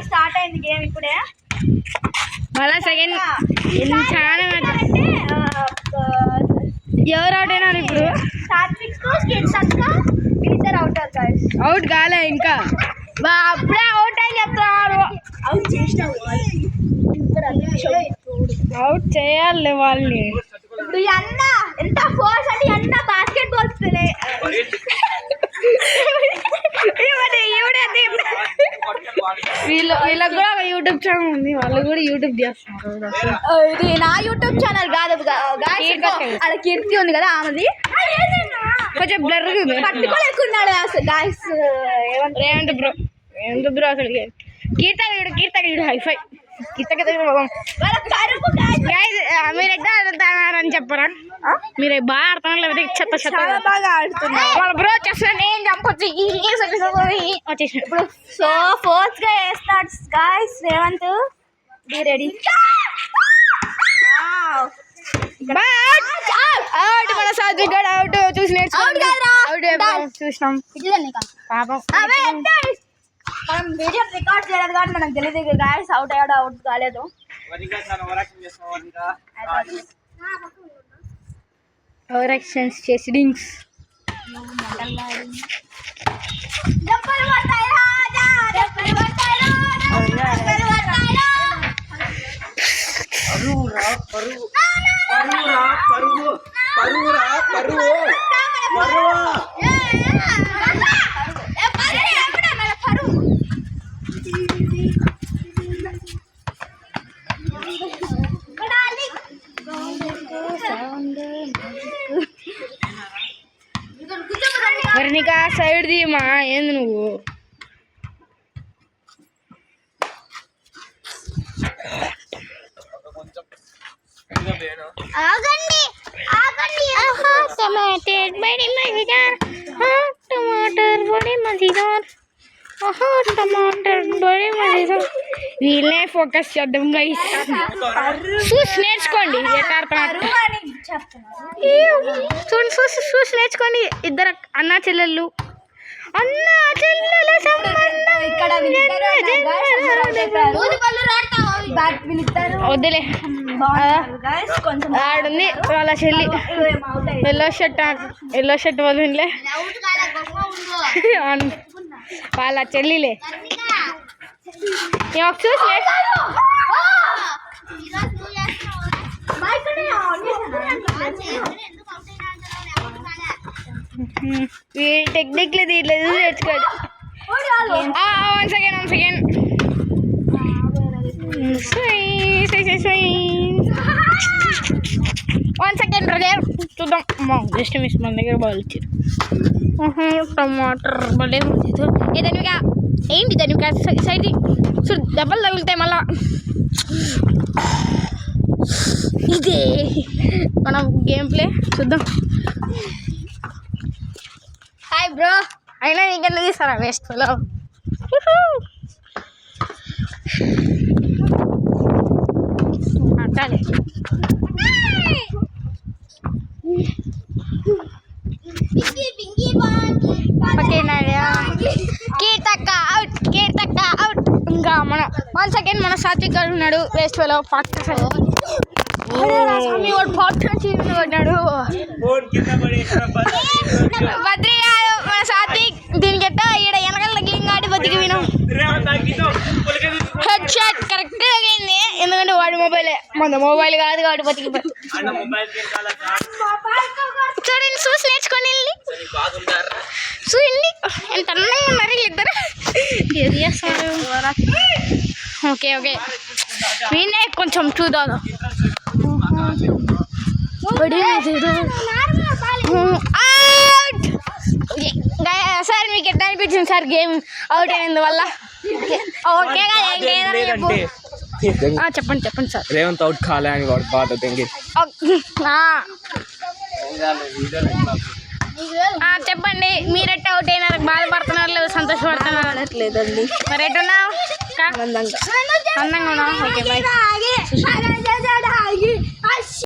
Start అయింది game ఇప్పుడే. మళ్ళా సెకండ్ చాలా ఎవరు అవుట్ అయినారు ఇప్పుడు? అవుట్ కాలే ఇంకా, అప్పుడే అవుట్ అని చెప్తున్నారు. అవుట్ చేయాలి వాళ్ళని. ఇప్పుడు అన్న ఎంత ఫోర్స్ అంటే అన్న బాస్కెట్ బాల్ వీళ్ళకి కూడా యూట్యూబ్ ఛానల్ ఉంది, వాళ్ళు కూడా యూట్యూబ్ చేస్తున్నారు. ఇది నా యూట్యూబ్ ఛానల్ కాదు, అక్కడ కీర్తి ఉంది కదా ఆమెది, కొంచెం బ్లర్ పట్టుకోలేకున్నాడు అసలు గాయస్. రేవంత్ బ్రో అసలు కీర్తనీయుడు హైఫై మీరు ఎట్లా ఆడుతున్నారని చెప్పరా? మీరు బాగా ఆడుతున్నారు లేకపోతే చెత్త బాగా ఆడుతున్నారు. వాళ్ళ బ్రో వచ్చేస్తాను ఏం చంపొచ్చు వచ్చేసి ఇప్పుడు. సో ఫోర్త్ గా వేస్తాడు గాయస్ రేవంత్. Be ready. మన సాత్విక్ గడ్ అవుట్ చూసి చూసినాం పాపం. మనం వీడియో రికార్డ్ చేయలేదు కానీ మనకు తెలియదు గాయస్ అవుట్ అయ్యాడు అవుట్ కాలేదు. ఓవర్ యాక్షన్స్ చేసి డింగ్స్ మరి నీకు ఆ సైడ్ దిమా ఏంది నువ్వు? టమాటర్ బడి మజీదార్, టమాటర్ బడి మజీదార్, టమాటర్ బడి మజీదార్. వీళ్ళనే ఫోకస్ చేద్దాం గైస్. చూసి నేర్చుకోండి చూసి నేర్చుకోండి. ఇద్దరు అన్నా చెల్లెళ్ళు వద్దులే. ఆడుంది వాళ్ళ చెల్లి ఎల్లో షర్ట్ వదిలే వాళ్ళ చెల్లిలే. చూసి టెక్నిక్లీ దీంట్లో నేర్చుకోండి. 1 సెకండ్ బ్రదర్ చూద్దాం. జస్ట్ మిస్ మన దగ్గర బాల్ ఇచ్చారు. టమాటర్ బలే ఏదనిగా ఏంటి దానిగా సైడ్ చూడు దెబ్బలు తగులుతాయి మళ్ళా. ఇదే మనం గేమ్ ప్లే చూద్దాం. Hi bro. అయినా నీకెందుకు తీస్తారా వేస్ట్ లో? అట్టాలి కీర్తక్క అవుట్. ఇంకా మన 1 సెకండ్ మన సాత్విక్ గారు ఉన్నాడు వేస్ట్ లో. పడ్డాడు బద్రి గారు మన సాత్విక్. దీనికి ఎట్టా ఈడ వెనకాల గేమ్ కాడి బతికి వినాం. హెడ్ షాట్ కరెక్ట్ తగిలింది, ఎందుకంటే వాడి మొబైలే, మన మొబైల్ కాదు కాబట్టి బతికి. చూడండి చూసి నేర్చుకోండి. చూడండి ఎంత అందంగా ఉన్నారు వీళ్ళిద్దరు. ఏది చేస్తారు? ఓకే వీనే కొంచెం చూద్దాం. సార్ మీకు ఎట్లా అనిపించింది సార్ గేమ్ అవుట్ అయినందువల్ల? ఓకే చెప్పండి సార్. రేవంత్ అవుట్ కాలే అని బాధ. చెప్పండి మీరెట్ట అవుట్ అయినారు? బాధపడుతున్నారు లేదా సంతోషపడుతున్నారు? లేదండి. మరి ఎట్టున్నావు? అందంగా ఉన్నావు. Okay bye.